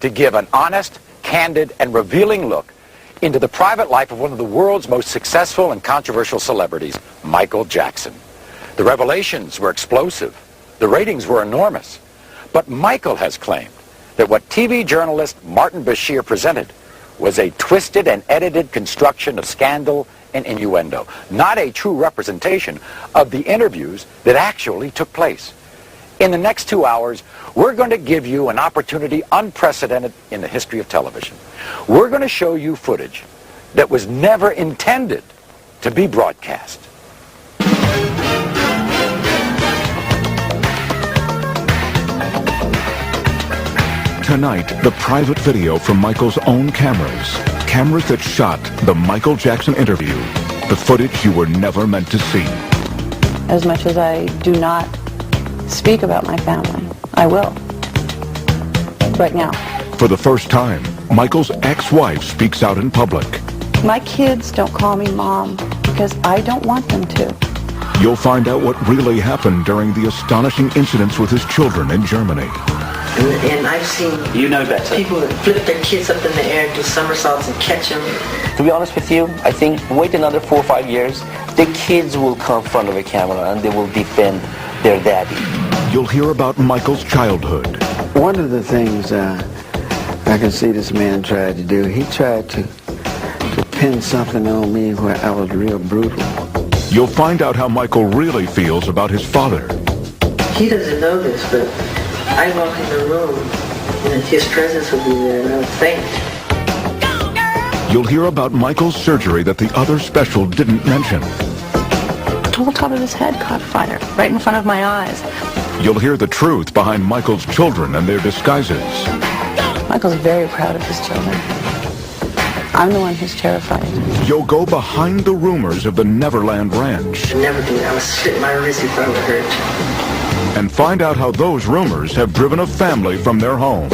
to give an honest, candid, and revealing look into the private life of one of the world's most successful and controversial celebrities, Michael Jackson. The revelations were explosive. The ratings were enormous. But Michael has claimed that what TV journalist Martin Bashir presented was a twisted and edited construction of scandal and innuendo, not a true representation of the interviews that actually took place. In the next 2 hours, we're going to give you an opportunity unprecedented in the history of television. We're going to show you footage that was never intended to be broadcast. Tonight, the private video from Michael's own cameras that shot the Michael Jackson interview, the footage you were never meant to see. As much as I do not speak about my family, I will. Right now. For the first time, Michael's ex-wife speaks out in public. My kids don't call me Mom because I don't want them to. You'll find out what really happened during the astonishing incidents with his children in Germany. And I've seen people that flip their kids up in the air, do somersaults and catch them. To be honest with you, I think wait another 4 or 5 years, the kids will come in front of a camera and they will defend their daddy. You'll hear about Michael's childhood. One of the things I can see this man tried to do, he tried to pin something on me where I was real brutal. You'll find out how Michael really feels about his father. He doesn't know this, but I walk in the room and his presence will be there and I'll faint. You'll hear about Michael's surgery that the other special didn't mention. The whole top of his head caught fire, right in front of my eyes. You'll hear the truth behind Michael's children and their disguises. Michael's very proud of his children. I'm the one who's terrified. You'll go behind the rumors of the Neverland Ranch. Never do. I would slit my wrist if I were hurt. And find out how those rumors have driven a family from their home.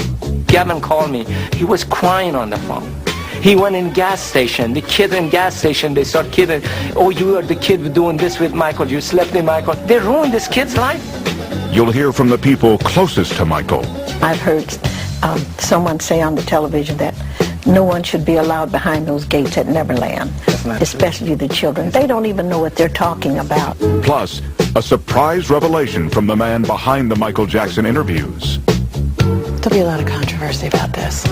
Gavin called me. He was crying on the phone. He went in gas station. The kid in gas station, they start kidding. Oh, you are the kid doing this with Michael. You slept with Michael. They ruined this kid's life. You'll hear from the people closest to Michael. I've heard someone say on the television that no one should be allowed behind those gates at Neverland, especially the children. They don't even know what they're talking about. Plus, a surprise revelation from the man behind the Michael Jackson interviews. There'll be a lot of controversy about this.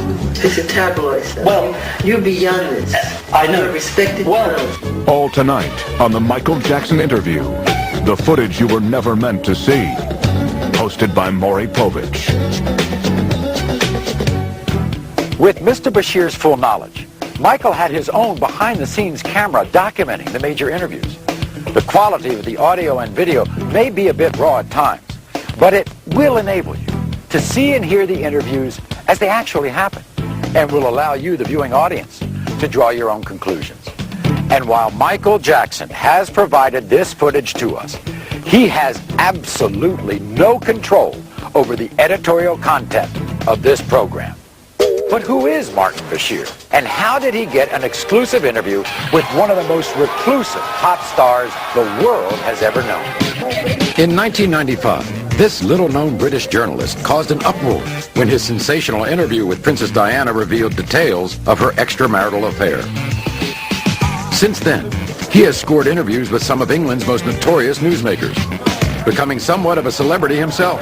It's a tabloid stuff. Well, you're beyond this. I know. You're a respected journalist. All tonight on the Michael Jackson interview, the footage you were never meant to see. Hosted by Maury Povich. With Mr. Bashir's full knowledge, Michael had his own behind-the-scenes camera documenting the major interviews. The quality of the audio and video may be a bit raw at times, but it will enable you to see and hear the interviews as they actually happen, and will allow you, the viewing audience, to draw your own conclusions. And while Michael Jackson has provided this footage to us, he has absolutely no control over the editorial content of this program. But who is Martin Bashir? And how did he get an exclusive interview with one of the most reclusive pop stars the world has ever known? In 1995, this little-known British journalist caused an uproar when his sensational interview with Princess Diana revealed details of her extramarital affair. Since then, he has scored interviews with some of England's most notorious newsmakers, becoming somewhat of a celebrity himself.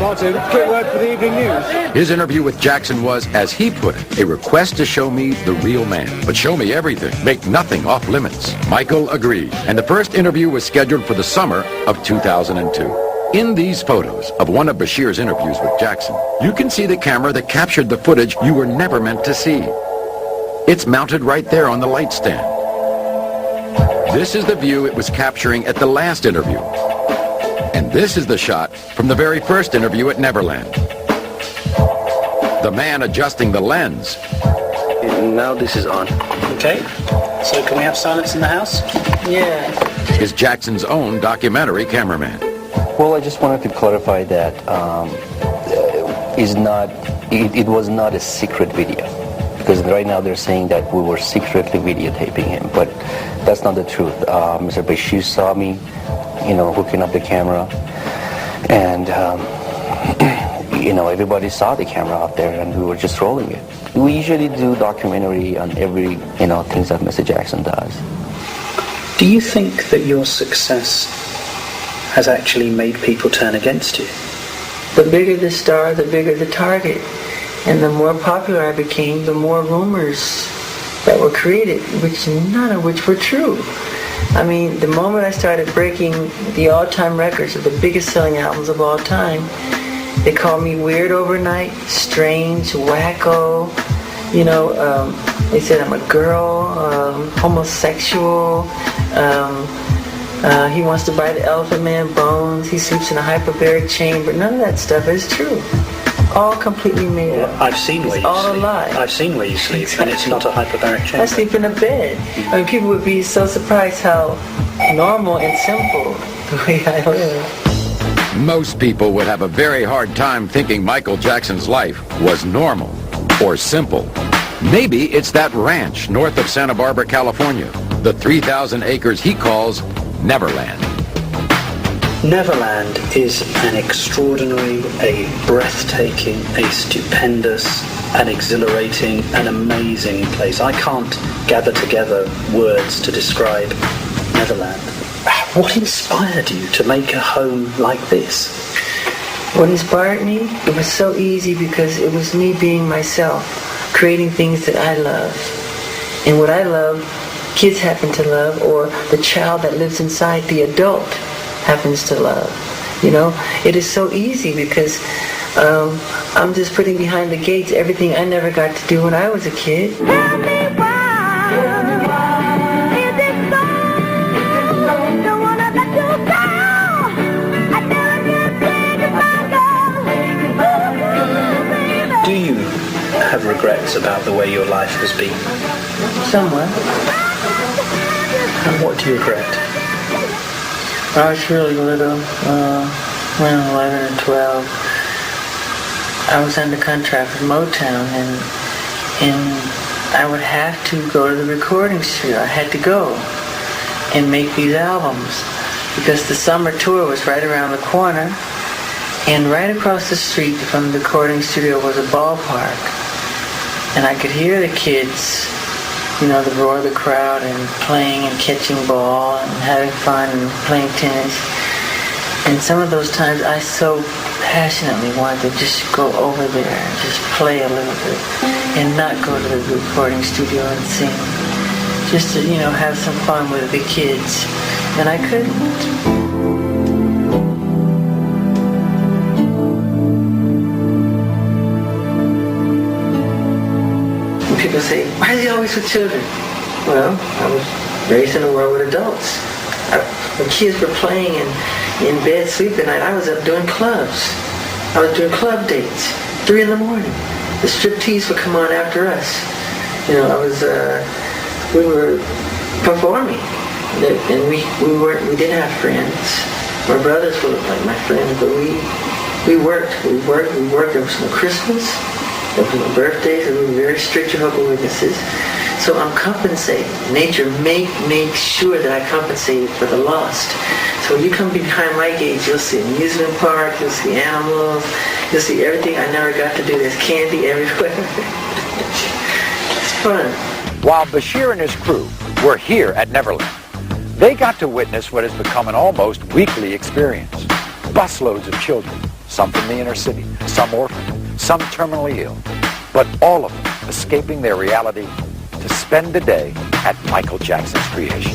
Martin, quick word for the evening news. His interview with Jackson was, as he put it, a request to show me the real man, but show me everything, make nothing off limits. Michael agreed, and the first interview was scheduled for the summer of 2002. In these photos of one of Bashir's interviews with Jackson, you can see the camera that captured the footage you were never meant to see. It's mounted right there on the light stand. This is the view it was capturing at the last interview. And this is the shot from the very first interview at Neverland. The man adjusting the lens. Now this is on. Okay, so can we have silence in the house? Yeah. Is Jackson's own documentary cameraman. Well, I just wanted to clarify that it was not a secret video. Because right now they're saying that we were secretly videotaping him, but that's not the truth. Mr. Bashir saw me, hooking up the camera, and everybody saw the camera out there and we were just rolling it. We usually do documentary on every, things that Mr. Jackson does. Do you think that your success has actually made people turn against you? The bigger the star, the bigger the target. And the more popular I became, the more rumors that were created, none of which were true. I mean, the moment I started breaking the all-time records of the biggest selling albums of all time, they called me weird overnight, strange, wacko. They said I'm a girl, homosexual. He wants to buy the Elephant Man bones. He sleeps in a hyperbaric chamber. None of that stuff is true. All completely made up. I've seen where you all sleep. A lie. I've seen where you sleep, and it's not a hyperbaric chamber. I sleep in a bed. I mean, people would be so surprised how normal and simple the way I live. Most people would have a very hard time thinking Michael Jackson's life was normal or simple. Maybe it's that ranch north of Santa Barbara, California, the 3,000 acres he calls Neverland. Neverland is an extraordinary, a breathtaking, a stupendous, an exhilarating, an amazing place. I can't gather together words to describe Neverland. What inspired you to make a home like this? What inspired me? It was so easy because it was me being myself, creating things that I love. And what I love, kids happen to love, or the child that lives inside the adult happens to love. It is so easy because I'm just putting behind the gates everything I never got to do when I was a kid. Tell me why, is it so? Don't wanna let you go. I never can say goodbye, girl. Do you have regrets about the way your life has been? Somewhat. And what do you regret? When I was really little, when 11 and 12, I was under contract with Motown, and I would have to go to the recording studio. I had to go and make these albums because the summer tour was right around the corner, and right across the street from the recording studio was a ballpark, and I could hear the kids, the roar of the crowd and playing and catching ball and having fun and playing tennis. And some of those times I so passionately wanted to just go over there and just play a little bit and not go to the recording studio and sing. Just to, have some fun with the kids. And I couldn't. People say, why is he always with children? Well, I was raised in a world with adults. When kids were playing in bed sleeping at night, I was up doing clubs. I was doing club dates, 3 in the morning. The striptease would come on after us. We were performing. And we didn't have friends. My brothers were like my friends, but we worked. There was no Christmas. There was no birthdays, and we were very strict Jehovah's Witnesses. So I'm compensating. Nature make sure that I compensated for the lost. So when you come behind my gates, you'll see amusement park, you'll see animals, you'll see everything I never got to do. There's candy everywhere. It's fun. While Bashir and his crew were here at Neverland, they got to witness what has become an almost weekly experience. Busloads of children, some from the inner city, some orphaned, some terminally ill, but all of them escaping their reality to spend the day at Michael Jackson's creation.